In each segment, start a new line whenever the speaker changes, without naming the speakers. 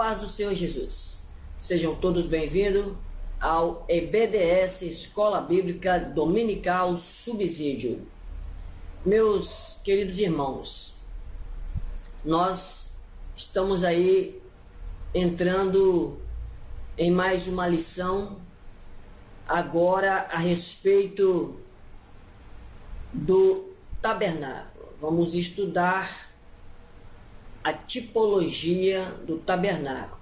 paz do Senhor Jesus. Sejam todos bem-vindos ao EBDS, Escola Bíblica Dominical Subsídio. Meus queridos irmãos, nós estamos aí entrando em mais uma lição, agora a respeito do tabernáculo. Vamos estudar a tipologia do tabernáculo.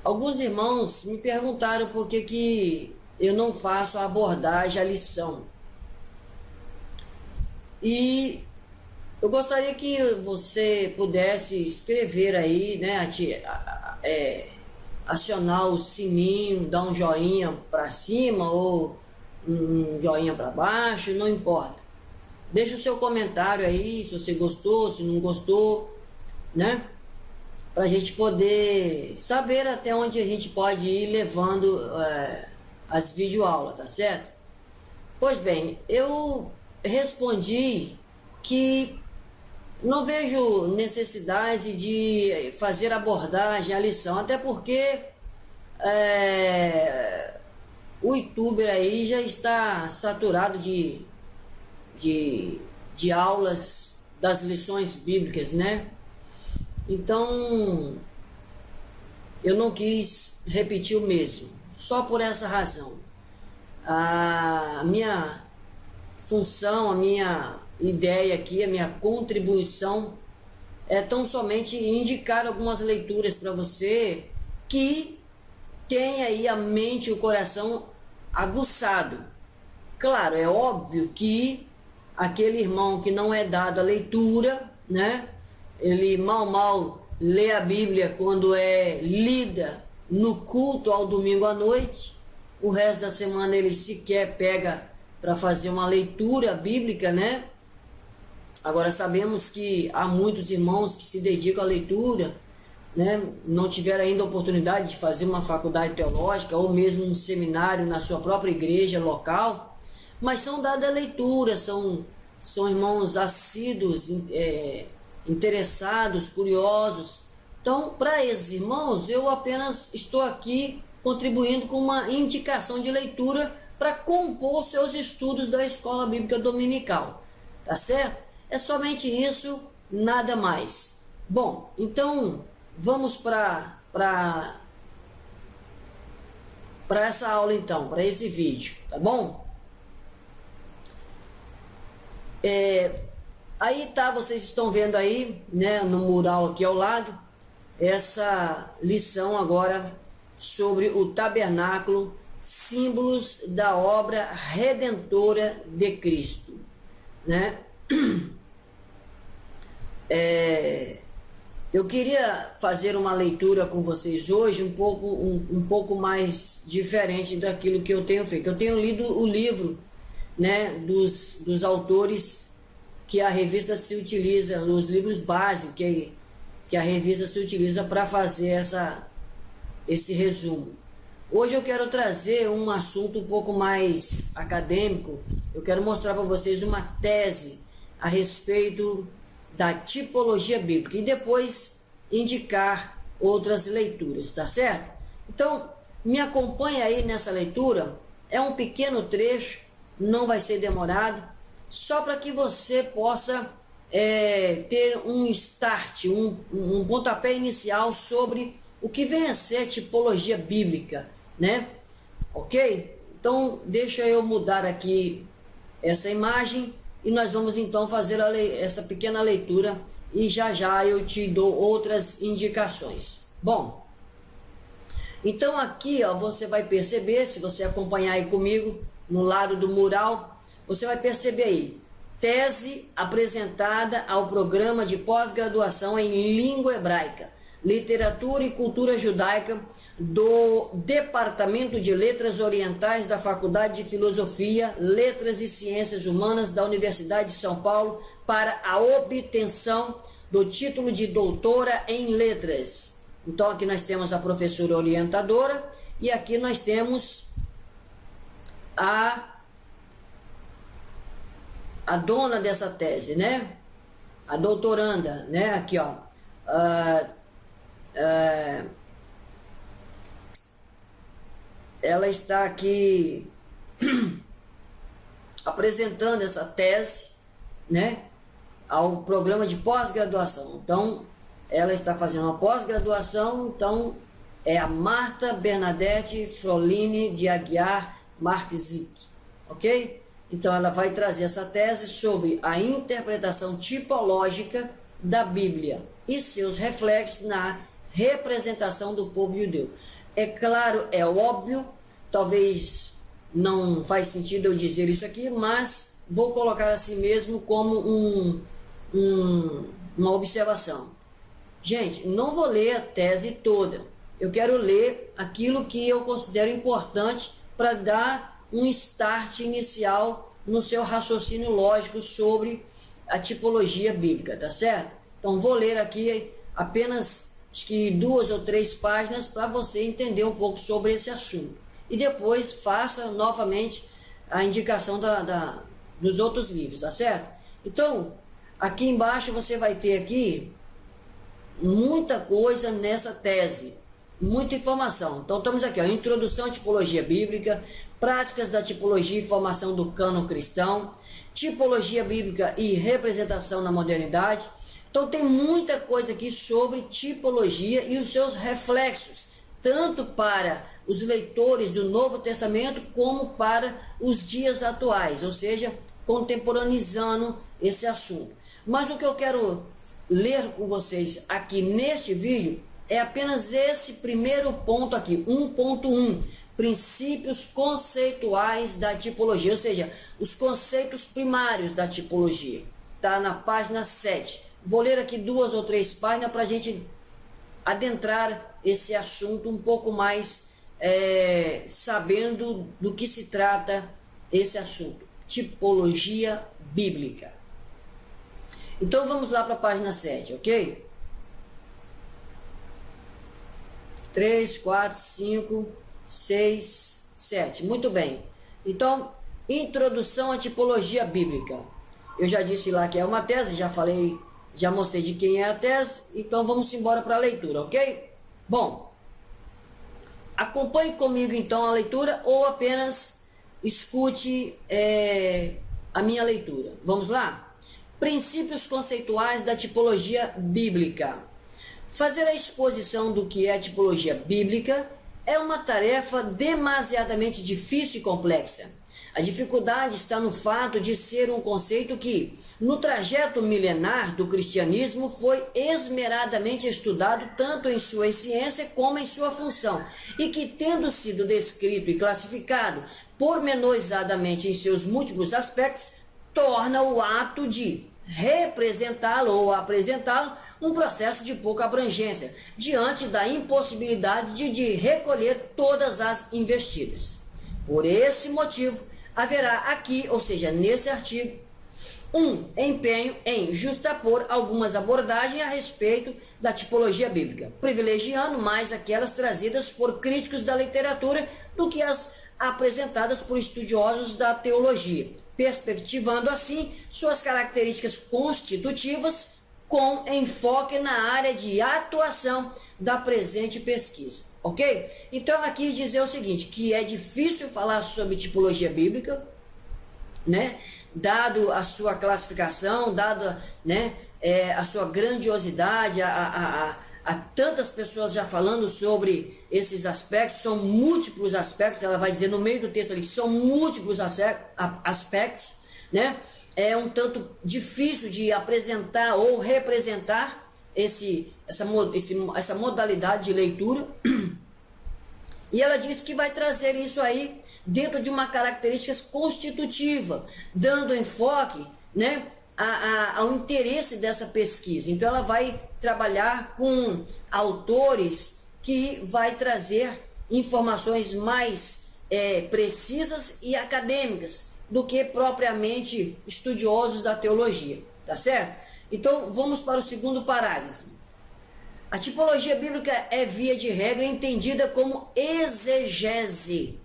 Alguns irmãos me perguntaram por que eu não faço a abordagem, a lição. E eu gostaria que você pudesse escrever aí, né, acionar o sininho, dar um joinha para cima ou um joinha para baixo, não importa. Deixa o seu comentário aí, se você gostou, se não gostou, né? Para a gente poder saber até onde a gente pode ir levando as videoaulas, tá certo? Pois bem, eu respondi que não vejo necessidade de fazer abordagem, a lição, até porque o youtuber aí já está saturado de aulas das lições bíblicas, né? Então, eu não quis repetir o mesmo, só por essa razão. A minha função, a minha ideia aqui, a minha contribuição é tão somente indicar algumas leituras para você que tenha aí a mente e o coração aguçado. Claro, é óbvio que aquele irmão que não é dado a leitura, né? Ele mal lê a Bíblia quando é lida no culto ao domingo à noite. O resto da semana ele sequer pega para fazer uma leitura bíblica, né? Agora sabemos que há muitos irmãos que se dedicam à leitura, né? Não tiveram ainda a oportunidade de fazer uma faculdade teológica ou mesmo um seminário na sua própria igreja local, mas são dados a leitura, são irmãos assíduos, interessados, curiosos. Então, para esses irmãos, eu apenas estou aqui contribuindo com uma indicação de leitura para compor seus estudos da Escola Bíblica Dominical, tá certo? É somente isso, nada mais. Bom, então vamos para essa aula então, para esse vídeo, tá bom? Aí tá, vocês estão vendo aí, né, no mural aqui ao lado, essa lição agora sobre o tabernáculo, símbolos da obra redentora de Cristo, né? Eu queria fazer uma leitura com vocês hoje um pouco mais diferente daquilo que eu tenho feito. Eu tenho lido o livro, né, dos autores que a revista se utiliza, os livros base que a revista se utiliza para fazer esse resumo. Hoje eu quero trazer um assunto um pouco mais acadêmico. Eu quero mostrar para vocês uma tese a respeito da tipologia bíblica e depois indicar outras leituras, tá certo? Então, me acompanha aí nessa leitura. É um pequeno trecho, não vai ser demorado, só para que você possa ter um start, um pontapé inicial sobre o que vem a ser tipologia bíblica, né? Ok? Então, deixa eu mudar aqui essa imagem e nós vamos então fazer essa pequena leitura e já eu te dou outras indicações. Bom, então aqui ó, você vai perceber, se você acompanhar aí comigo no lado do mural, você vai perceber aí, tese apresentada ao programa de pós-graduação em língua hebraica, literatura e cultura judaica do Departamento de Letras Orientais da Faculdade de Filosofia, Letras e Ciências Humanas da Universidade de São Paulo para a obtenção do título de doutora em letras. Então aqui nós temos a professora orientadora e aqui nós temos a dona dessa tese, né? a doutoranda, né? Aqui, ó. Ela está aqui apresentando essa tese, né, ao programa de pós-graduação. Então, ela está fazendo uma pós-graduação, então é a Marta Bernadette Froline de Aguiar Marques, ok? Então, ela vai trazer essa tese sobre a interpretação tipológica da Bíblia e seus reflexos na representação do povo judeu. É claro, é óbvio, talvez não faz sentido eu dizer isso aqui, mas vou colocar assim mesmo como uma observação. Gente, não vou ler a tese toda. Eu quero ler aquilo que eu considero importante para dar um start inicial no seu raciocínio lógico sobre a tipologia bíblica, tá certo? Então vou ler aqui apenas acho que 2 ou 3 páginas para você entender um pouco sobre esse assunto. E depois faça novamente a indicação dos outros livros, tá certo? Então, aqui embaixo você vai ter aqui muita coisa nessa tese, muita informação. Então, estamos aqui, ó, introdução à tipologia bíblica, práticas da tipologia e formação do cânon cristão, tipologia bíblica e representação na modernidade. Então, tem muita coisa aqui sobre tipologia e os seus reflexos, tanto para os leitores do Novo Testamento como para os dias atuais, ou seja, contemporaneizando esse assunto. Mas o que eu quero ler com vocês aqui neste vídeo é apenas esse primeiro ponto aqui, 1.1, princípios conceituais da tipologia, ou seja, os conceitos primários da tipologia. Está na página 7. Vou ler aqui 2 ou 3 páginas para a gente adentrar esse assunto um pouco mais sabendo do que se trata esse assunto, tipologia bíblica. Então vamos lá para a página 7, ok? 3, 4, 5, 6, 7. Muito bem. Então, introdução à tipologia bíblica. Eu já disse lá que é uma tese, já falei, já mostrei de quem é a tese, então vamos embora para a leitura, ok? Bom, acompanhe comigo então a leitura ou apenas escute a minha leitura. Vamos lá? Princípios conceituais da tipologia bíblica. Fazer a exposição do que é a tipologia bíblica é uma tarefa demasiadamente difícil e complexa. A dificuldade está no fato de ser um conceito que, no trajeto milenar do cristianismo, foi esmeradamente estudado tanto em sua essência como em sua função, e que, tendo sido descrito e classificado pormenorizadamente em seus múltiplos aspectos, torna o ato de representá-lo ou apresentá-lo um processo de pouca abrangência, diante da impossibilidade de recolher todas as investidas. Por esse motivo, haverá aqui, ou seja, nesse artigo, um empenho em justapor algumas abordagens a respeito da tipologia bíblica, privilegiando mais aquelas trazidas por críticos da literatura do que as apresentadas por estudiosos da teologia, perspectivando assim suas características constitutivas com enfoque na área de atuação da presente pesquisa, ok? Então ela quis dizer o seguinte, que é difícil falar sobre tipologia bíblica, né? Dado a sua classificação, dado, né, a sua grandiosidade, há tantas pessoas já falando sobre esses aspectos, são múltiplos aspectos, ela vai dizer no meio do texto ali que são múltiplos aspectos, né? É um tanto difícil de apresentar ou representar essa modalidade de leitura. E ela disse que vai trazer isso aí dentro de uma característica constitutiva, dando enfoque, né, ao interesse dessa pesquisa. Então ela vai trabalhar com autores que vai trazer informações mais precisas e acadêmicas do que propriamente estudiosos da teologia, tá certo? Então vamos para o segundo parágrafo. A tipologia bíblica é, via de regra, entendida como exegese.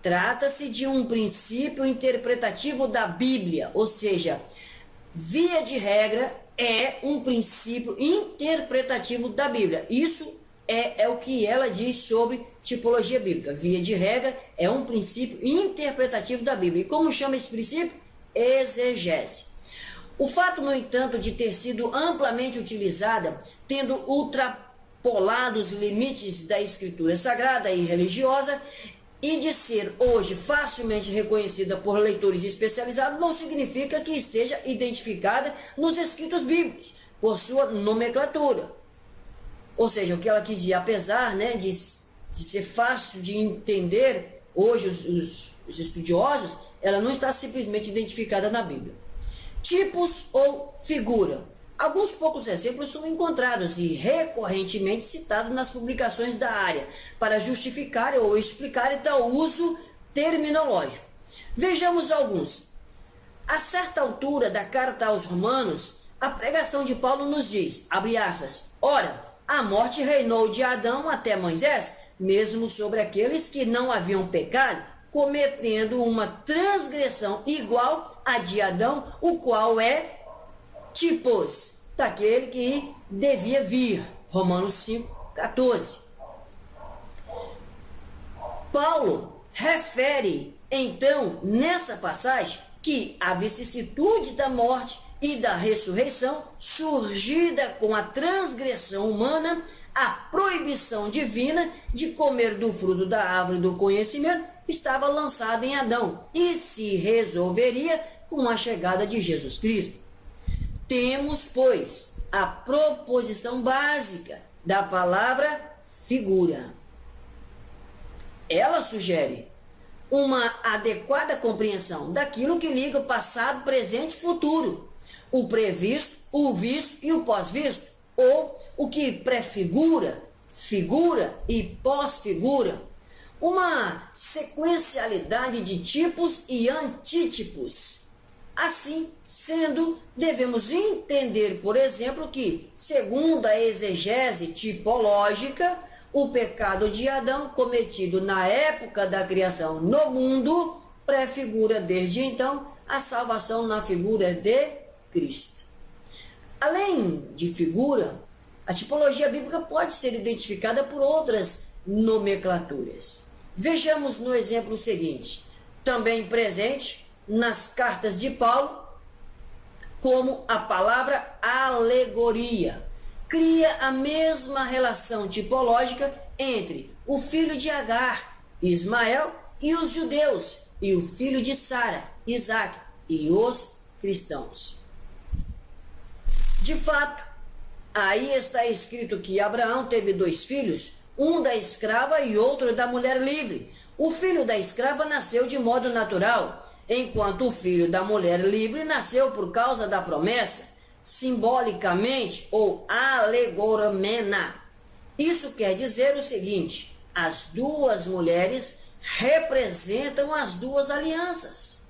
Trata-se de um princípio interpretativo da Bíblia, ou seja, via de regra, é um princípio interpretativo da Bíblia. Isso é o que ela diz sobre tipologia bíblica. Via de regra, é um princípio interpretativo da Bíblia. E como chama esse princípio? Exegese. O fato, no entanto, de ter sido amplamente utilizada, tendo ultrapolado os limites da escritura sagrada e religiosa, e de ser hoje facilmente reconhecida por leitores especializados, não significa que esteja identificada nos escritos bíblicos, por sua nomenclatura. Ou seja, o que ela quis dizer, apesar, né, de ser fácil de entender hoje os estudiosos, ela não está simplesmente identificada na Bíblia. Tipos ou figura. Alguns poucos exemplos são encontrados e recorrentemente citados nas publicações da área para justificar ou explicar tal uso terminológico. Vejamos alguns. A certa altura da carta aos Romanos, a pregação de Paulo nos diz, abre aspas, ora, a morte reinou de Adão até Moisés, mesmo sobre aqueles que não haviam pecado, cometendo uma transgressão igual à de Adão, o qual é tipos daquele que devia vir. Romanos 5,14. Paulo refere, então, nessa passagem, que a vicissitude da morte e da ressurreição, surgida com a transgressão humana, a proibição divina de comer do fruto da árvore do conhecimento, estava lançada em Adão e se resolveria com a chegada de Jesus Cristo. Temos, pois, a proposição básica da palavra figura. Ela sugere uma adequada compreensão daquilo que liga o passado, presente e futuro, o previsto, o visto e o pós-visto, ou o que prefigura, figura e pós-figura, uma sequencialidade de tipos e antítipos. Assim sendo, devemos entender, por exemplo, que, segundo a exegese tipológica, o pecado de Adão, cometido na época da criação no mundo, prefigura desde então a salvação na figura de Cristo. Além de figura, a tipologia bíblica pode ser identificada por outras nomenclaturas. Vejamos no exemplo seguinte, também presente nas cartas de Paulo, como a palavra alegoria. Cria a mesma relação tipológica entre o filho de Agar, Ismael, e os judeus, e o filho de Sara, Isaac, e os cristãos. De fato, aí está escrito que Abraão teve 2 filhos, um da escrava e outro da mulher livre. O filho da escrava nasceu de modo natural, enquanto o filho da mulher livre nasceu por causa da promessa, simbolicamente ou alegoramente. Isso quer dizer o seguinte: as 2 mulheres representam as 2 alianças.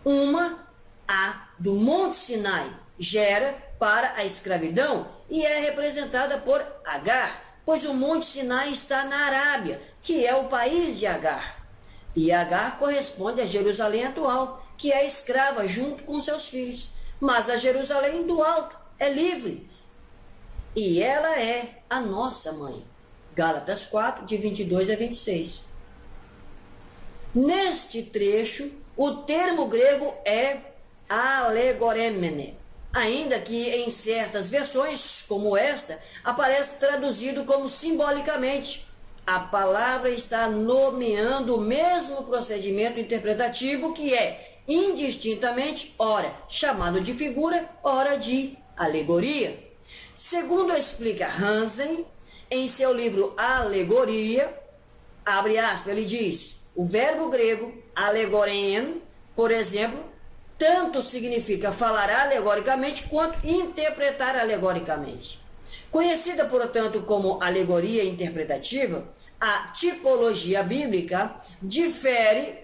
Uma, a do Monte Sinai, gera para a escravidão e é representada por Agar, pois o Monte Sinai está na Arábia, que é o país de Agar. E Agar corresponde a Jerusalém atual, que é escrava junto com seus filhos. Mas a Jerusalém do alto é livre. E ela é a nossa mãe. Gálatas 4, de 22 a 26. Neste trecho, o termo grego é alegoremene, ainda que em certas versões, como esta, aparece traduzido como simbolicamente. A palavra está nomeando o mesmo procedimento interpretativo que é, indistintamente, ora chamado de figura, ora de alegoria. Segundo explica Hansen, em seu livro Alegoria, abre aspas, ele diz, o verbo grego alegorein, por exemplo, tanto significa falar alegoricamente quanto interpretar alegoricamente. Conhecida, portanto, como alegoria interpretativa, a tipologia bíblica difere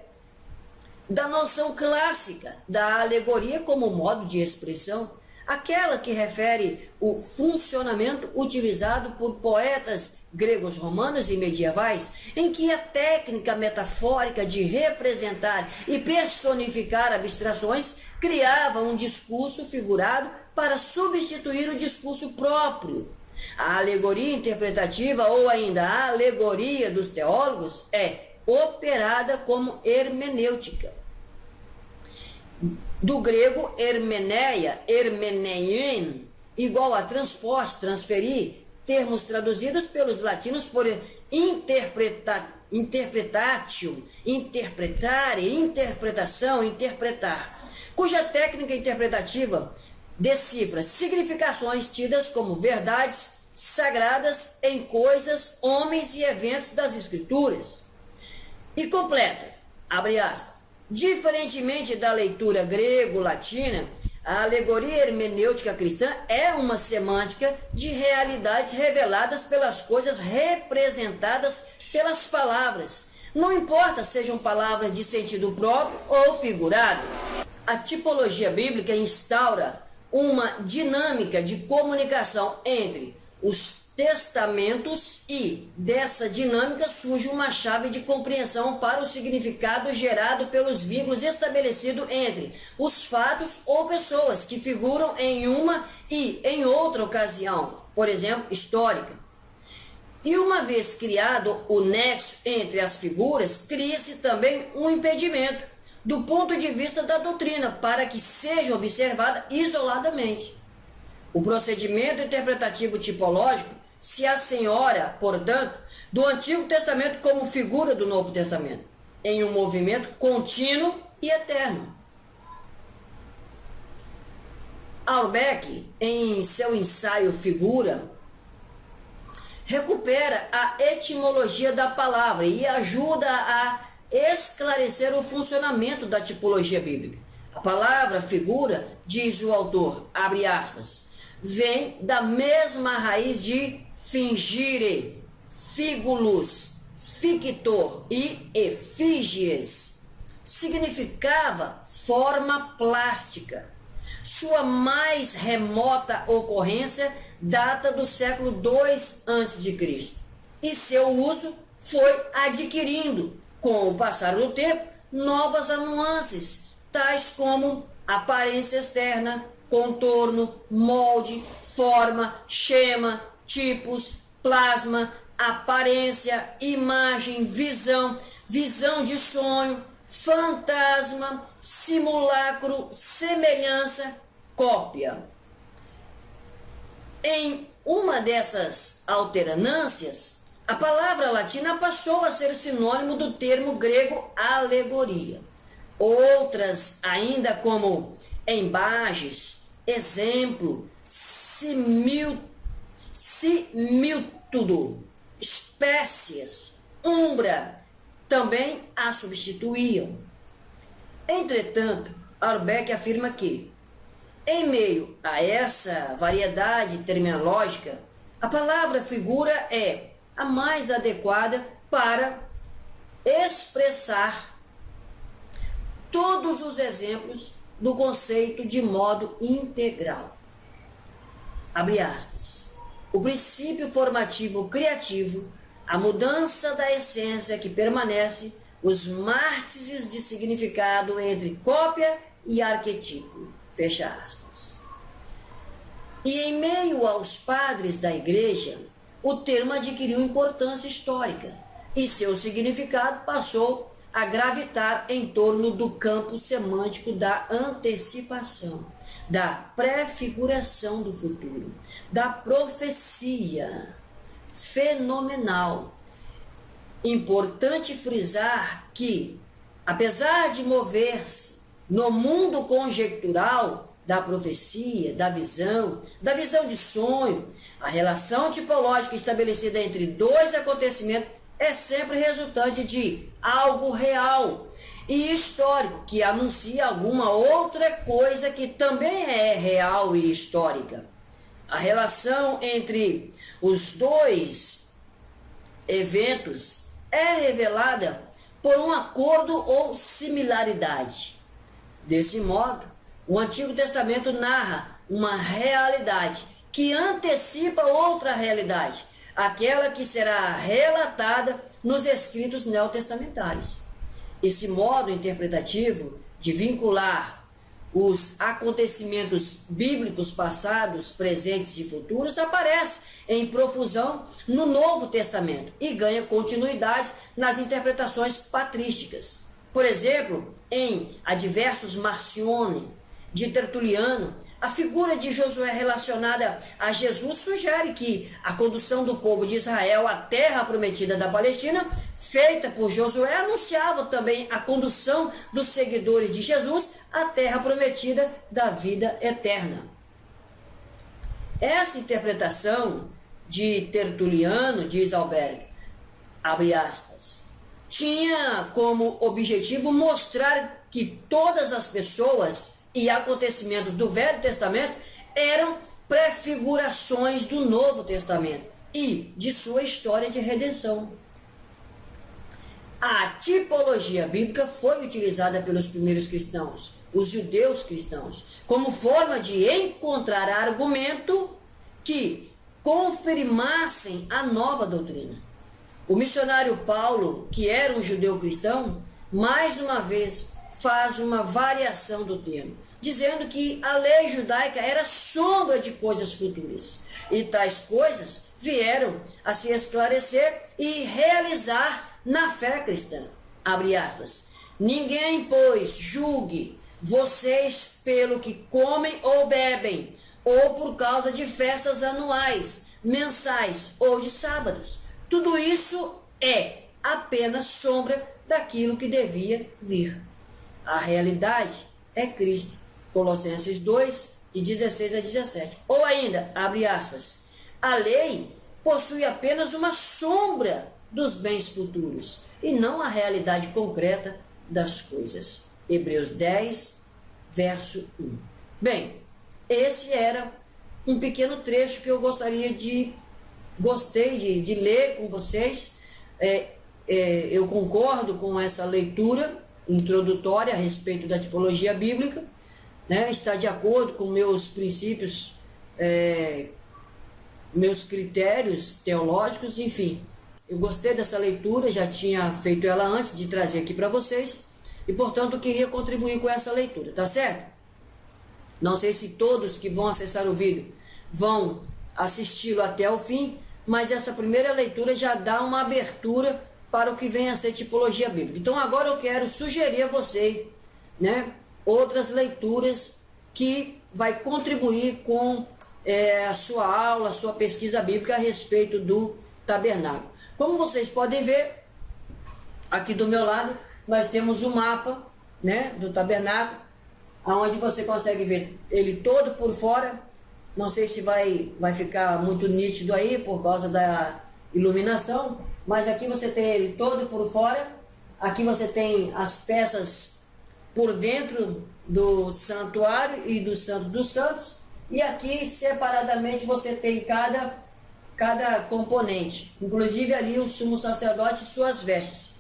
da noção clássica da alegoria como modo de expressão, aquela que refere o funcionamento utilizado por poetas gregos, romanos e medievais, em que a técnica metafórica de representar e personificar abstrações criava um discurso figurado para substituir o discurso próprio. A alegoria interpretativa, ou ainda a alegoria dos teólogos, é operada como hermenêutica. Do grego hermeneia, hermeneien, igual a transporte, transferir, termos traduzidos pelos latinos por interpretatio, interpretare, interpretação, interpretar, cuja técnica interpretativa decifra significações tidas como verdades sagradas em coisas, homens e eventos das Escrituras. E completa, abre aspas, diferentemente da leitura grego-latina, a alegoria hermenêutica cristã é uma semântica de realidades reveladas pelas coisas representadas pelas palavras. Não importa sejam palavras de sentido próprio ou figurado. A tipologia bíblica instaura uma dinâmica de comunicação entre os testamentos e dessa dinâmica surge uma chave de compreensão para o significado gerado pelos vínculos estabelecidos entre os fatos ou pessoas que figuram em uma e em outra ocasião, por exemplo, histórica. E uma vez criado o nexo entre as figuras, cria-se também um impedimento do ponto de vista da doutrina para que seja observada isoladamente. O procedimento interpretativo tipológico se assenhora, portanto, do Antigo Testamento como figura do Novo Testamento, em um movimento contínuo e eterno. Auerbach, em seu ensaio Figura, recupera a etimologia da palavra e ajuda a esclarecer o funcionamento da tipologia bíblica. A palavra figura, diz o autor, abre aspas, vem da mesma raiz de fingire, figulus, fictor e efígies. Significava forma plástica. Sua mais remota ocorrência data do século II a.C. e seu uso foi adquirindo, com o passar do tempo, novas nuances, tais como aparência externa, contorno, molde, forma, schema, tipos, plasma, aparência, imagem, visão, visão de sonho, fantasma, simulacro, semelhança, cópia. Em uma dessas alternâncias, a palavra latina passou a ser sinônimo do termo grego alegoria. Outras, ainda como embages, exemplo, similitudo, espécies, umbra, também a substituíam. Entretanto, Auerbach afirma que, em meio a essa variedade terminológica, a palavra figura é a mais adequada para expressar todos os exemplos do conceito de modo integral. Abre aspas. O princípio formativo criativo, a mudança da essência que permanece, os mártires de significado entre cópia e arquetipo. Fecha aspas. E em meio aos padres da igreja, o termo adquiriu importância histórica e seu significado passou a gravitar em torno do campo semântico da antecipação, da prefiguração do futuro, da profecia fenomenal. Importante frisar que, apesar de mover-se no mundo conjectural da profecia, da visão de sonho, a relação tipológica estabelecida entre dois acontecimentos é sempre resultante de algo real e histórico que anuncia alguma outra coisa que também é real e histórica. A relação entre os dois eventos é revelada por um acordo ou similaridade. Desse modo, o Antigo Testamento narra uma realidade que antecipa outra realidade, aquela que será relatada nos escritos neotestamentários. Esse modo interpretativo de vincular os acontecimentos bíblicos passados, presentes e futuros aparece em profusão no Novo Testamento e ganha continuidade nas interpretações patrísticas. Por exemplo, em Adversus Marcione, de Tertuliano, a figura de Josué relacionada a Jesus sugere que a condução do povo de Israel à terra prometida da Palestina, feita por Josué, anunciava também a condução dos seguidores de Jesus à terra prometida da vida eterna. Essa interpretação de Tertuliano, diz Alberg, abre aspas, tinha como objetivo mostrar que todas as pessoas e acontecimentos do Velho Testamento eram prefigurações do Novo Testamento e de sua história de redenção. A tipologia bíblica foi utilizada pelos primeiros cristãos, os judeus cristãos, como forma de encontrar argumento que confirmassem a nova doutrina. O missionário Paulo, que era um judeu cristão, mais uma vez faz uma variação do termo, dizendo que a lei judaica era sombra de coisas futuras, e tais coisas vieram a se esclarecer e realizar na fé cristã. Abre aspas. Ninguém, pois, julgue vocês pelo que comem ou bebem, ou por causa de festas anuais, mensais ou de sábados. Tudo isso é apenas sombra daquilo que devia vir. A realidade é Cristo. Colossenses 2, de 16 a 17. Ou ainda, abre aspas, a lei possui apenas uma sombra dos bens futuros e não a realidade concreta das coisas. Hebreus 10, verso 1. Bem, esse era um pequeno trecho que eu gostei de ler com vocês. Eu concordo com essa leitura introdutória a respeito da tipologia bíblica, né? Está de acordo com meus princípios, meus critérios teológicos, enfim. Eu gostei dessa leitura, já tinha feito ela antes de trazer aqui para vocês, e portanto queria contribuir com essa leitura, tá certo? Não sei se todos que vão acessar o vídeo vão assisti-lo até o fim, mas essa primeira leitura já dá uma abertura para o que vem a ser tipologia bíblica. Então agora eu quero sugerir a você, né, outras leituras que vai contribuir com a sua aula, a sua pesquisa bíblica a respeito do tabernáculo. Como vocês podem ver, aqui do meu lado, nós temos um mapa, né, do tabernáculo, onde você consegue ver ele todo por fora. Não sei se vai ficar muito nítido aí por causa da iluminação, mas aqui você tem ele todo por fora. Aqui você tem as peças por dentro do santuário e do Santo dos Santos. E aqui, separadamente, você tem cada componente. Inclusive ali o sumo sacerdote e suas vestes.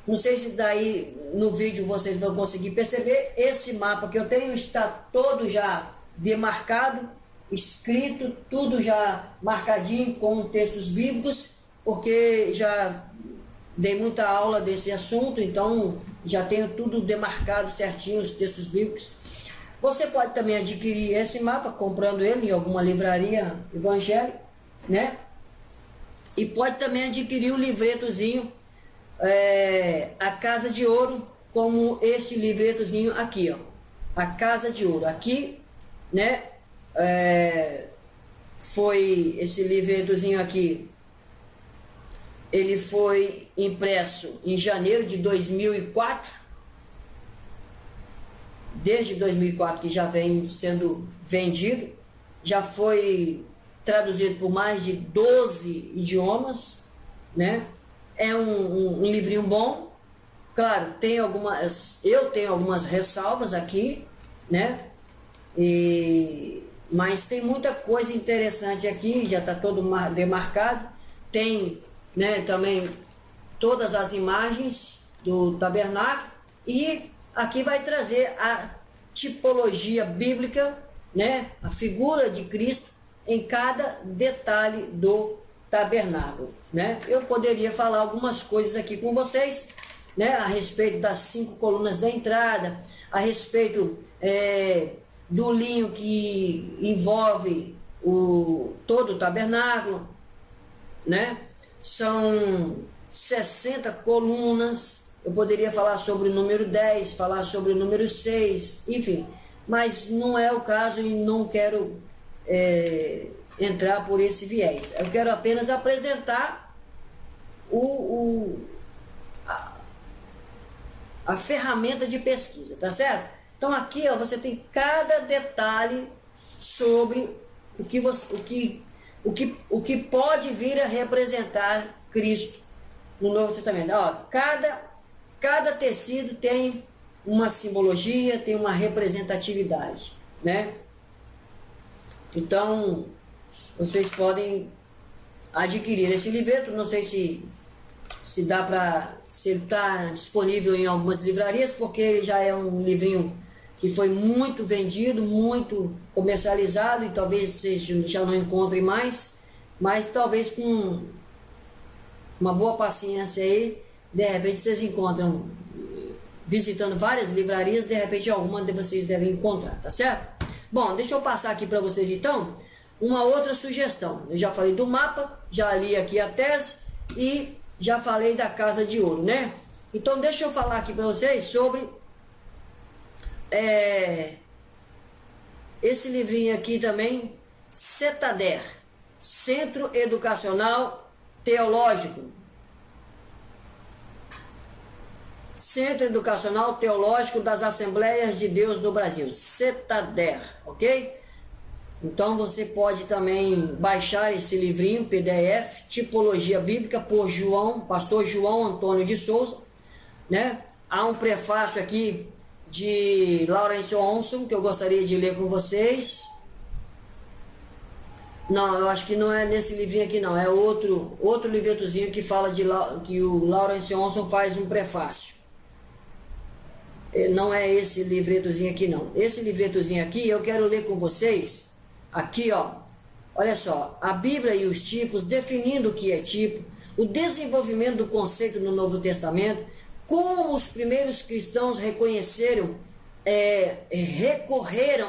Não sei se daí no vídeo vocês vão conseguir perceber. Esse mapa que eu tenho está todo já demarcado, escrito, tudo já marcadinho com textos bíblicos, porque já dei muita aula desse assunto, então já tenho tudo demarcado certinho, os textos bíblicos. Você pode também adquirir esse mapa comprando ele em alguma livraria evangélica, né? E pode também adquirir o livretozinho, A Casa de Ouro, como este livretozinho aqui, ó, A Casa de Ouro. Aqui, né? Foi esse livretozinho aqui. Ele foi impresso em janeiro de 2004, desde 2004 que já vem sendo vendido, já foi traduzido por mais de 12 idiomas, né? É um livrinho bom, claro, eu tenho algumas ressalvas aqui, né? Mas tem muita coisa interessante aqui, já está todo demarcado, tem, né, também todas as imagens do tabernáculo, e aqui vai trazer a tipologia bíblica, né, a figura de Cristo em cada detalhe do tabernáculo, né? Eu poderia falar algumas coisas aqui com vocês, né, a respeito das 5 colunas da entrada, a respeito do linho que envolve todo o tabernáculo, né? São 60 colunas. Eu poderia falar sobre o número 10, falar sobre o número 6, enfim, mas não é o caso e não quero entrar por esse viés. Eu quero apenas apresentar a ferramenta de pesquisa, tá certo? Então aqui, ó, você tem cada detalhe sobre o que pode vir a representar Cristo no Novo Testamento. Ó, cada tecido tem uma simbologia, tem uma representatividade, né? Então, vocês podem adquirir esse livreto. Não sei se dá para, se ele está disponível em algumas livrarias, porque ele já é um livrinho que foi muito vendido, muito comercializado, e talvez vocês já não encontrem mais, mas talvez com uma boa paciência aí, de repente vocês encontram, visitando várias livrarias, de repente alguma de vocês devem encontrar, tá certo? Bom, deixa eu passar aqui para vocês então uma outra sugestão. Eu já falei do mapa, já li aqui a tese e já falei da Casa de Ouro, né? Então deixa eu falar aqui para vocês sobre esse livrinho aqui também, CETADER, Centro Educacional Teológico. Centro Educacional Teológico das Assembleias de Deus do Brasil, CETADER, ok? Então você pode também baixar esse livrinho, PDF, Tipologia Bíblica, por pastor João Antônio de Souza, né? Há um prefácio aqui de Lawrence Onson, que eu gostaria de ler com vocês. Não, eu acho que não é nesse livrinho aqui não, é outro livretozinho que fala que o Lawrence Onson faz um prefácio. Não é esse livretozinho aqui não. Esse livretozinho aqui eu quero ler com vocês. Aqui, ó, olha só, a Bíblia e os tipos, definindo o que é tipo, o desenvolvimento do conceito no Novo Testamento, como os primeiros cristãos recorreram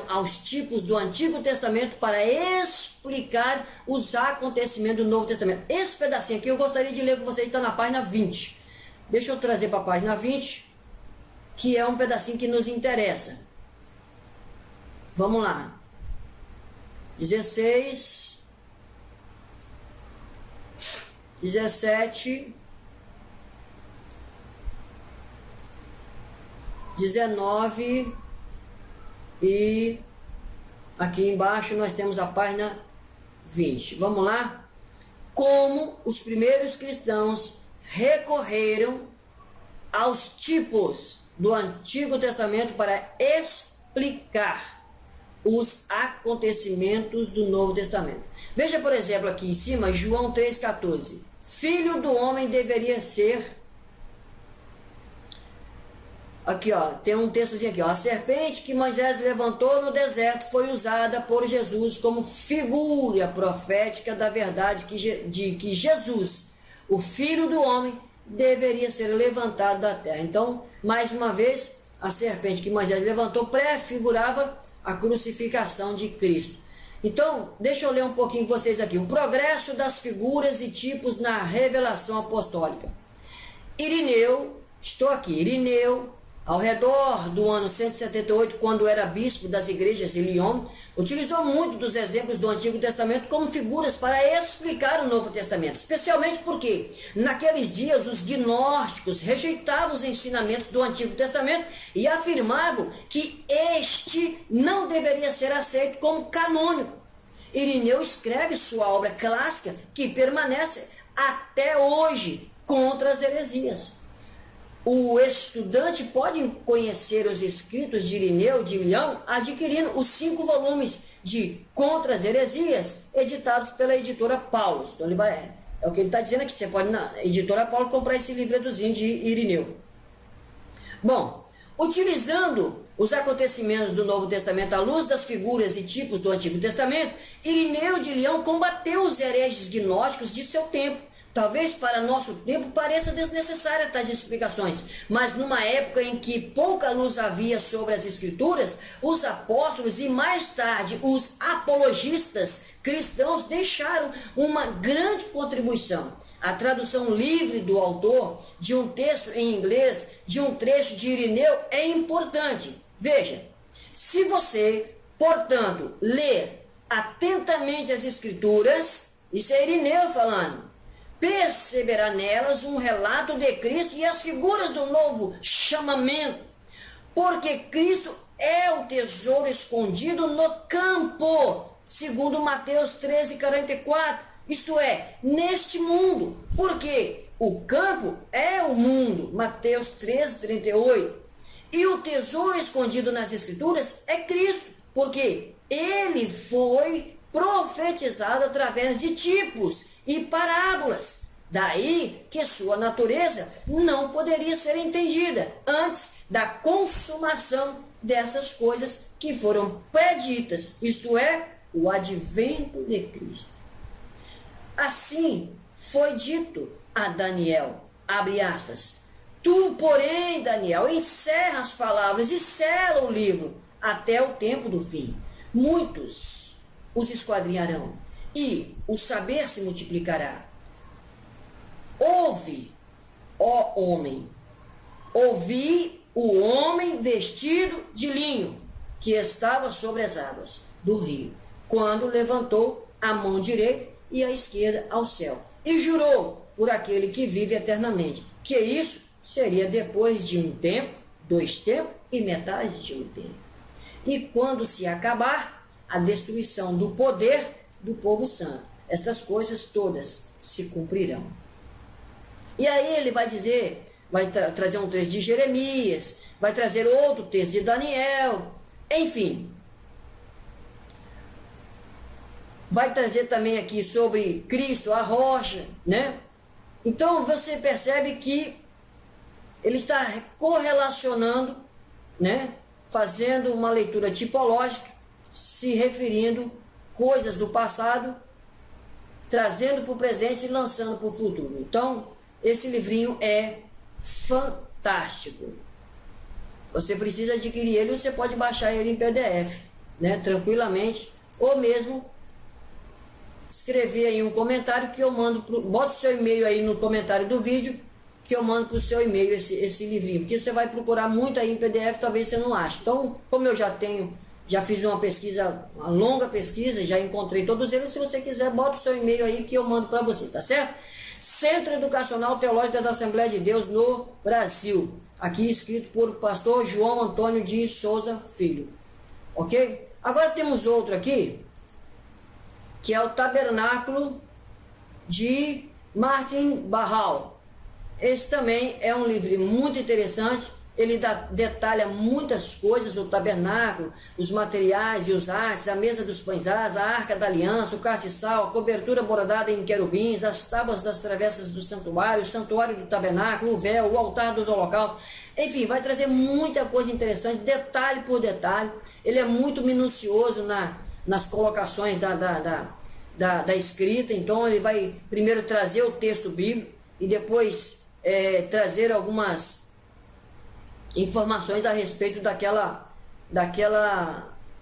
aos tipos do Antigo Testamento para explicar os acontecimentos do Novo Testamento. Esse pedacinho aqui eu gostaria de ler com vocês, está na página 20. Deixa eu trazer para a página 20, que é um pedacinho que nos interessa. Vamos lá. 16, 17, 19 e aqui embaixo nós temos a página 20. Vamos lá? Como os primeiros cristãos recorreram aos tipos do Antigo Testamento para explicar os acontecimentos do Novo Testamento. Veja, por exemplo, aqui em cima, João 3,14. Filho do homem deveria ser... Aqui, ó, tem um textozinho aqui, ó. A serpente que Moisés levantou no deserto foi usada por Jesus como figura profética da verdade de que Jesus, o Filho do homem, deveria ser levantado da terra. Então, mais uma vez, a serpente que Moisés levantou prefigurava a crucificação de Cristo. Então, deixa eu ler um pouquinho com vocês aqui. O progresso das figuras e tipos na revelação apostólica. Irineu, ao redor do ano 178, quando era bispo das igrejas de Lyon, utilizou muito dos exemplos do Antigo Testamento como figuras para explicar o Novo Testamento, especialmente porque naqueles dias os gnósticos rejeitavam os ensinamentos do Antigo Testamento e afirmavam que este não deveria ser aceito como canônico. Irineu escreve sua obra clássica, que permanece até hoje, contra as heresias. O estudante pode conhecer os escritos de Irineu de Lyon adquirindo os 5 volumes de Contra as Heresias, editados pela editora Paulus. Então, é o que ele está dizendo aqui. Você pode, na editora Paulus, comprar esse livretozinho de Irineu. Bom, Utilizando os acontecimentos do Novo Testamento à luz das figuras e tipos do Antigo Testamento, Irineu de Leão combateu os hereges gnósticos de seu tempo. Talvez para nosso tempo pareça desnecessária tais explicações, mas numa época em que pouca luz havia sobre as Escrituras, os apóstolos e mais tarde os apologistas cristãos deixaram uma grande contribuição. A tradução livre do autor de um texto em inglês, de um trecho de Irineu, é importante. Veja, se você, portanto, ler atentamente as Escrituras, isso é Irineu falando, perceberá nelas um relato de Cristo e as figuras do novo chamamento, porque Cristo é o tesouro escondido no campo, segundo Mateus 13:44. Isto é, neste mundo, porque o campo é o mundo, Mateus 13:38. E o tesouro escondido nas Escrituras é Cristo, porque ele foi profetizado através de tipos e parábolas. Daí que sua natureza não poderia ser entendida antes da consumação dessas coisas que foram preditas, isto é, o advento de Cristo. Assim foi dito a Daniel, abre aspas, tu, porém, Daniel, encerra as palavras e sela o livro até o tempo do fim. Muitos os esquadrinharão e o saber se multiplicará. Ouve, ó homem, ouvi o homem vestido de linho que estava sobre as águas do rio, quando levantou a mão direita e a esquerda ao céu, e jurou por aquele que vive eternamente, que isso seria depois de um tempo, 2 tempos e metade de um tempo. E quando se acabar a destruição do poder do povo santo, essas coisas todas se cumprirão. E aí ele vai dizer, vai trazer um texto de Jeremias, vai trazer outro texto de Daniel, enfim. Vai trazer também aqui sobre Cristo, a rocha, né? Então você percebe que ele está correlacionando, né? Fazendo uma leitura tipológica, se referindo coisas do passado, trazendo para o presente e lançando para o futuro. Então, esse livrinho é fantástico. Você precisa adquirir ele, você pode baixar ele em PDF, né? Tranquilamente, ou mesmo escrever aí um comentário que eu mando, bota o seu e-mail aí no comentário do vídeo, que eu mando para o seu e-mail esse livrinho, porque você vai procurar muito aí em PDF, talvez você não ache. Então, como eu já fiz uma pesquisa, uma longa pesquisa, já encontrei todos eles, se você quiser, bota o seu e-mail aí que eu mando para você, tá certo? Centro Educacional Teológico das Assembleias de Deus no Brasil, aqui escrito por pastor João Antônio de Souza Filho, ok? Agora temos outro aqui, que é o Tabernáculo de Martin Barral. Esse também é um livro muito interessante, ele detalha muitas coisas, o tabernáculo, os materiais e os artes, a mesa dos pães, a arca da aliança, o castiçal, a cobertura bordada em querubins, as tábuas das travessas do santuário, o santuário do tabernáculo, o véu, o altar dos holocaustos, enfim, vai trazer muita coisa interessante, detalhe por detalhe, ele é muito minucioso nas colocações da escrita, então ele vai primeiro trazer o texto bíblico e depois trazer algumas informações a respeito daquela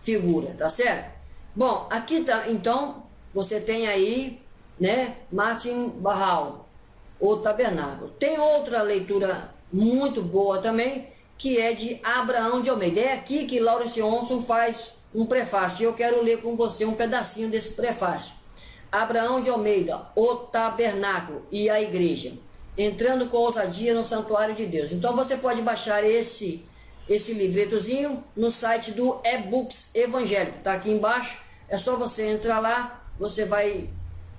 figura, tá certo? Bom, aqui tá, então, você tem aí, né, Martin Barral, o Tabernáculo. Tem outra leitura muito boa também, que é de Abraão de Almeida. É aqui que Lawrence Onson faz um prefácio, e eu quero ler com você um pedacinho desse prefácio. Abraão de Almeida, o Tabernáculo e a Igreja, entrando com ousadia no santuário de Deus. Então você pode baixar esse livretozinho no site do eBooks Evangélico, tá aqui embaixo, é só você entrar lá, você vai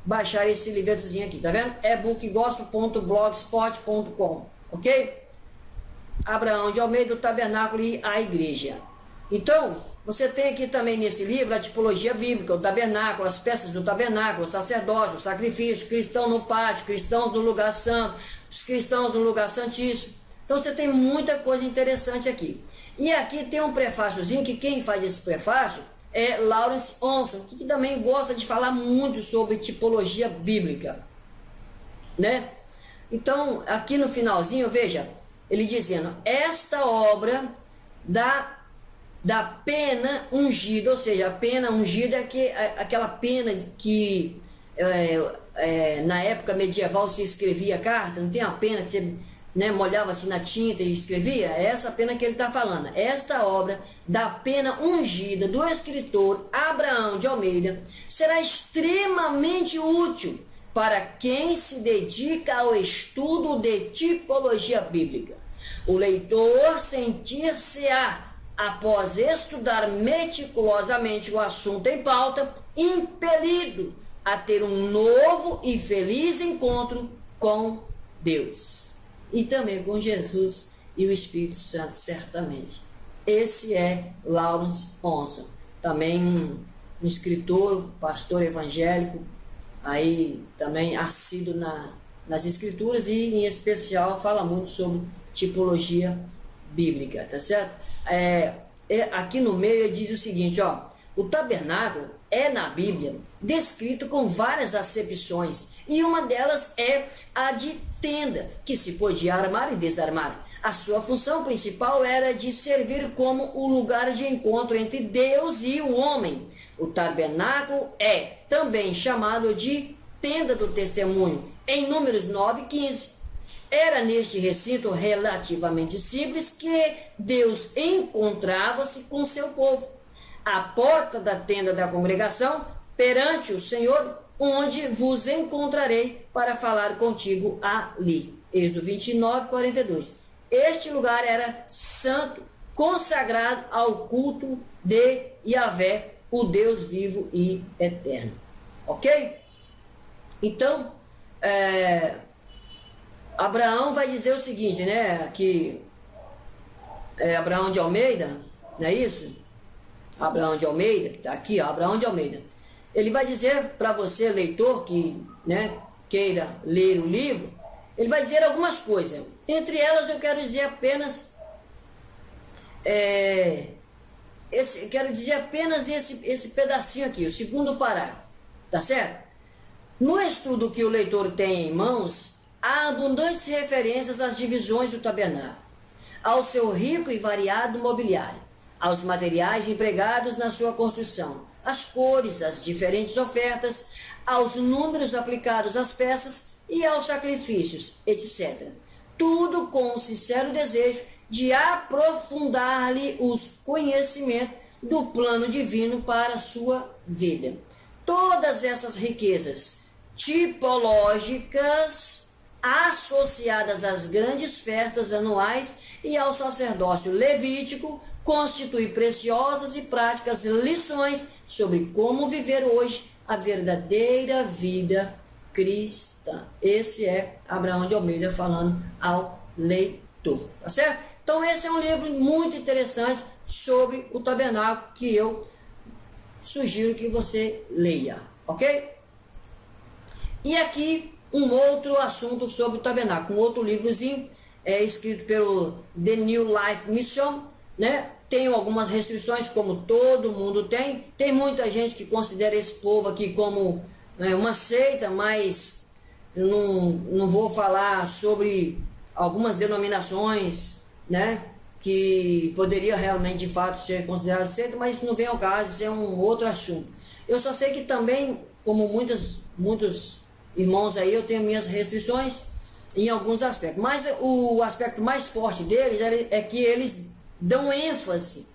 baixar esse livretozinho aqui, tá vendo? ebookgospel.blogspot.com, ok? Abraão de Almeida, o Tabernáculo e a Igreja. Então, você tem aqui também nesse livro a tipologia bíblica, o tabernáculo, as peças do tabernáculo, o sacerdócio, o sacrifício, cristão no pátio, cristãos no lugar santo, os cristãos no lugar santíssimo. Então você tem muita coisa interessante aqui. E aqui tem um prefáciozinho, que quem faz esse prefácio é Lawrence Onson, que também gosta de falar muito sobre tipologia bíblica, né? Então, aqui no finalzinho, veja, ele dizendo, esta obra da pena ungida, ou seja, a pena ungida é aquela pena que na época medieval se escrevia carta, não tem a pena que você, né, molhava-se na tinta e escrevia? É essa pena que ele está falando. Esta obra da pena ungida do escritor Abraão de Almeida será extremamente útil para quem se dedica ao estudo de tipologia bíblica. O leitor sentir-se-á, após estudar meticulosamente o assunto em pauta, impelido a ter um novo e feliz encontro com Deus. E também com Jesus e o Espírito Santo, certamente. Esse é Lawrence Onson, também um escritor, pastor evangélico, aí também assíduo nas escrituras e em especial fala muito sobre tipologia bíblica, tá certo? Aqui no meio ele diz o seguinte, ó, o tabernáculo é na Bíblia descrito com várias acepções e uma delas é a de tenda, que se podia armar e desarmar. A sua função principal era de servir como o lugar de encontro entre Deus e o homem. O tabernáculo é também chamado de tenda do testemunho, em Números 9:15. Era neste recinto relativamente simples que Deus encontrava-se com seu povo. A porta da tenda da congregação, perante o Senhor, onde vos encontrarei para falar contigo ali. Êxodo 29:42. Este lugar era santo, consagrado ao culto de Yahvé, o Deus vivo e eterno. Ok? Então, Abraão vai dizer o seguinte, né? Que Abraão de Almeida, não é isso? Abraão de Almeida, que está aqui, ó, Abraão de Almeida. Ele vai dizer para você, leitor, que, né, queira ler o livro, ele vai dizer algumas coisas. Entre elas eu quero dizer apenas esse pedacinho aqui, o segundo parágrafo, tá certo? No estudo que o leitor tem em mãos, há abundantes referências às divisões do tabernáculo, ao seu rico e variado mobiliário, aos materiais empregados na sua construção, às cores, às diferentes ofertas, aos números aplicados às peças e aos sacrifícios, etc. Tudo com o sincero desejo de aprofundar-lhe os conhecimentos do plano divino para a sua vida. Todas essas riquezas tipológicas associadas às grandes festas anuais e ao sacerdócio levítico constituem preciosas e práticas lições sobre como viver hoje a verdadeira vida cristã. Esse é Abraão de Almeida falando ao leitor, tá certo? Então esse é um livro muito interessante sobre o tabernáculo que eu sugiro que você leia, ok? E aqui um outro assunto sobre o tabernáculo, um outro livrozinho escrito pelo The New Life Mission, né? Tem algumas restrições, como todo mundo tem. Tem muita gente que considera esse povo aqui como uma seita, mas não vou falar sobre algumas denominações, né, que poderia realmente de fato ser considerado seita, mas isso não vem ao caso, isso é um outro assunto. Eu só sei que também, como muitos irmãos aí, eu tenho minhas restrições em alguns aspectos, mas o aspecto mais forte deles é que eles dão ênfase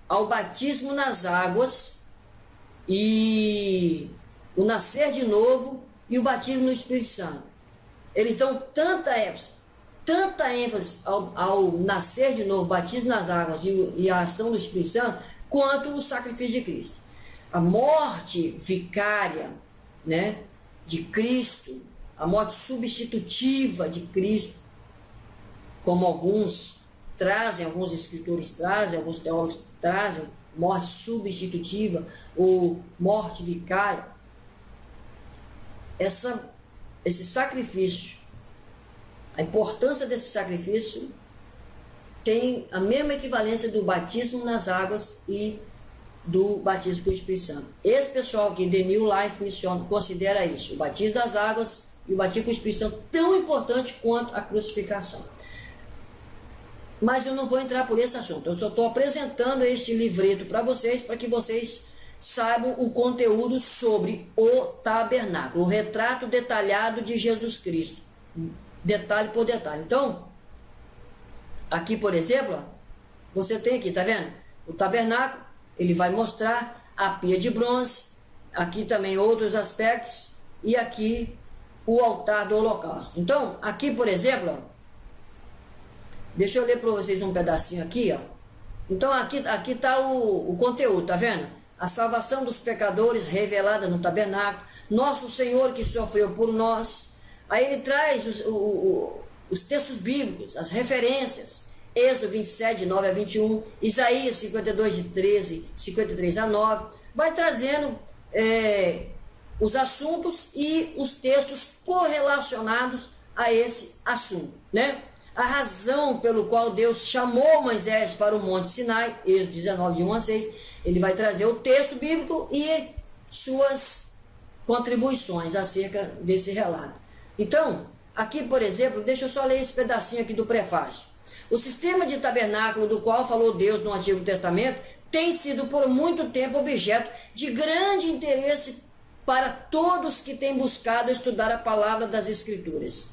ao batismo nas águas e o nascer de novo e o batismo no Espírito Santo. Eles dão tanta ênfase ao nascer de novo, batismo nas águas e a ação do Espírito Santo, quanto o sacrifício de Cristo. A morte vicária, né, de Cristo, a morte substitutiva de Cristo, como alguns escritores trazem, alguns teólogos trazem, morte substitutiva ou morte vicária. Esse sacrifício A importância desse sacrifício tem a mesma equivalência do batismo nas águas e do batismo com o Espírito Santo. Esse pessoal aqui, The New Life Mission, considera isso, o batismo das águas e o batismo com o Espírito Santo, tão importante quanto a crucificação. Mas eu não vou entrar por esse assunto, eu só estou apresentando este livreto para vocês, para que vocês saibam o conteúdo sobre o tabernáculo, o retrato detalhado de Jesus Cristo, detalhe por detalhe. Então, aqui, por exemplo, ó, você tem aqui, tá vendo? O tabernáculo, ele vai mostrar a pia de bronze, aqui também outros aspectos, e aqui o altar do holocausto. Então, aqui, por exemplo, ó, deixa eu ler para vocês um pedacinho aqui, ó. Então, aqui está o conteúdo, tá vendo? A salvação dos pecadores revelada no tabernáculo, nosso Senhor que sofreu por nós. Aí ele traz os textos bíblicos, as referências, Êxodo 27, de 9 a 21, Isaías 52, de 53 a 9, vai trazendo os assuntos e os textos correlacionados a esse assunto, né? A razão pelo qual Deus chamou Moisés para o Monte Sinai, Êxodo 19, de 1 a 6, ele vai trazer o texto bíblico e suas contribuições acerca desse relato. Então, aqui, por exemplo, deixa eu só ler esse pedacinho aqui do prefácio. O sistema de tabernáculo do qual falou Deus no Antigo Testamento tem sido por muito tempo objeto de grande interesse para todos que têm buscado estudar a palavra das Escrituras.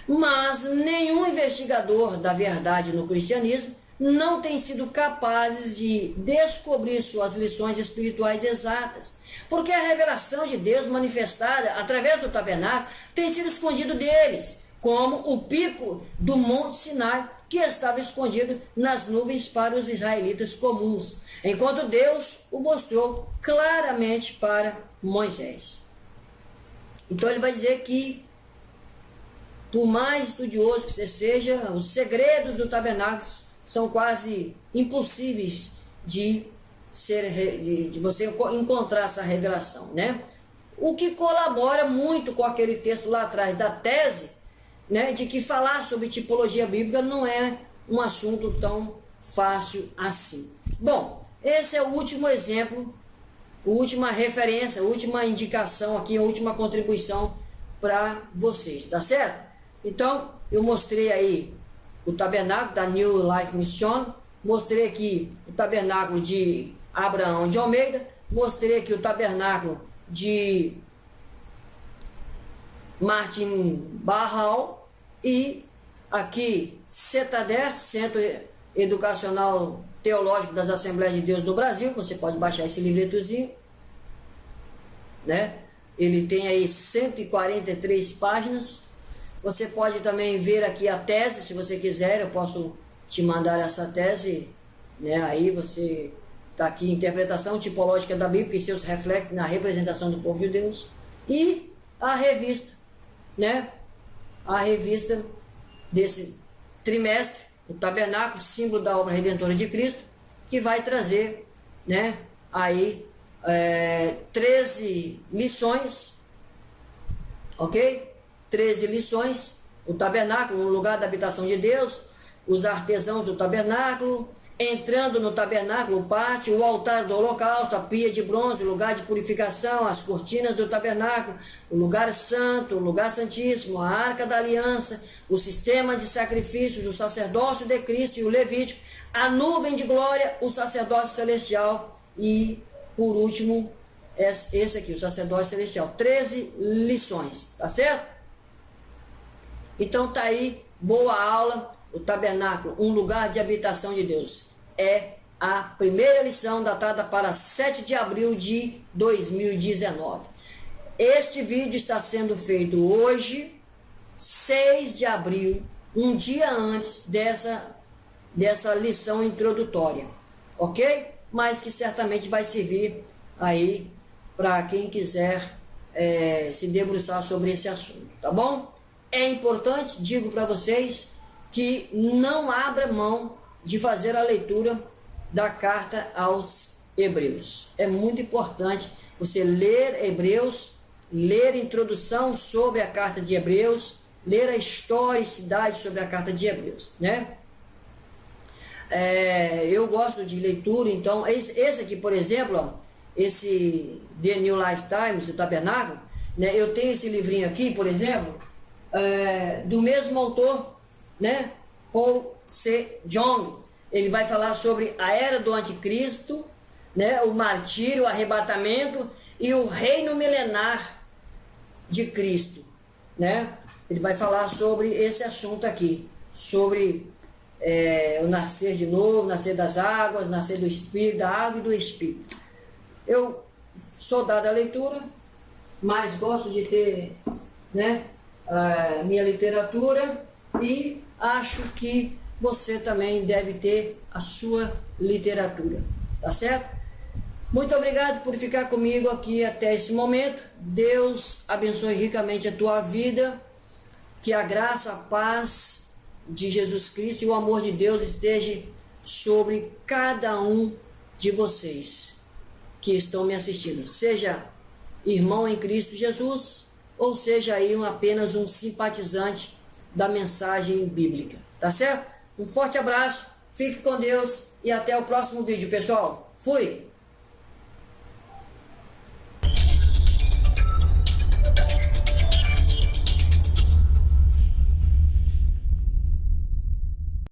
Mas nenhum investigador da verdade no cristianismo não tem sido capaz de descobrir suas lições espirituais exatas, porque a revelação de Deus manifestada através do tabernáculo tem sido escondido deles, como o pico do Monte Sinai, que estava escondido nas nuvens para os israelitas comuns, enquanto Deus o mostrou claramente para Moisés. Então ele vai dizer que, por mais estudioso que você seja, os segredos do tabernáculo são quase impossíveis de você encontrar essa revelação, né? O que colabora muito com aquele texto lá atrás da tese, né, de que falar sobre tipologia bíblica não é um assunto tão fácil assim. Bom, esse é o último exemplo, a última referência, a última indicação aqui, a última contribuição para vocês, tá certo? Então, eu mostrei aí o tabernáculo da New Life Mission, mostrei aqui o tabernáculo de Abraão de Almeida, mostrei aqui o tabernáculo de Martin Barral e aqui Cetader, Centro Educacional Teológico das Assembleias de Deus do Brasil. Você pode baixar esse livretozinho, né? Ele tem aí 143 páginas. Você pode também ver aqui a tese, se você quiser, eu posso te mandar essa tese, né? Aí você está aqui, interpretação tipológica da Bíblia e seus reflexos na representação do povo de Deus. E a revista, né? A revista desse trimestre, o Tabernáculo, símbolo da obra redentora de Cristo, que vai trazer, né, aí 13 lições, ok? 13 lições, o tabernáculo, o lugar da habitação de Deus, os artesãos do tabernáculo, entrando no tabernáculo, o pátio, o altar do holocausto, a pia de bronze, o lugar de purificação, as cortinas do tabernáculo, o lugar santo, o lugar santíssimo, a arca da aliança, o sistema de sacrifícios, o sacerdócio de Cristo e o Levítico, a nuvem de glória, o sacerdócio celestial e, por último, esse aqui, o sacerdócio celestial. 13 lições, tá certo? Então tá aí, boa aula. O tabernáculo, um lugar de habitação de Deus, é a primeira lição datada para 7 de abril de 2019. Este vídeo está sendo feito hoje, 6 de abril, um dia antes dessa lição introdutória, ok? Mas que certamente vai servir aí para quem quiser se debruçar sobre esse assunto, tá bom? É importante, digo para vocês, que não abra mão de fazer a leitura da carta aos Hebreus. É muito importante você ler Hebreus, ler introdução sobre a carta de Hebreus, ler a historicidade sobre a carta de Hebreus, né? Eu gosto de leitura, então, esse aqui, por exemplo, ó, esse The New Life Times, o Tabernáculo, né? Eu tenho esse livrinho aqui, por exemplo, do mesmo autor, né? Paul C. John. Ele vai falar sobre a era do anticristo, né? O martírio, o arrebatamento e o reino milenar de Cristo, né? Ele vai falar sobre esse assunto aqui, sobre o nascer de novo, nascer das águas, nascer do Espírito, da água e do Espírito. Eu sou dado à leitura, mas gosto de ter, né, a minha literatura, e acho que você também deve ter a sua literatura, tá certo? Muito obrigado por ficar comigo aqui até esse momento. Deus abençoe ricamente a tua vida, que a graça, a paz de Jesus Cristo e o amor de Deus esteja sobre cada um de vocês que estão me assistindo, seja irmão em Cristo Jesus, ou seja aí apenas um simpatizante da mensagem bíblica, tá certo? Um forte abraço, fique com Deus e até o próximo vídeo, pessoal. Fui!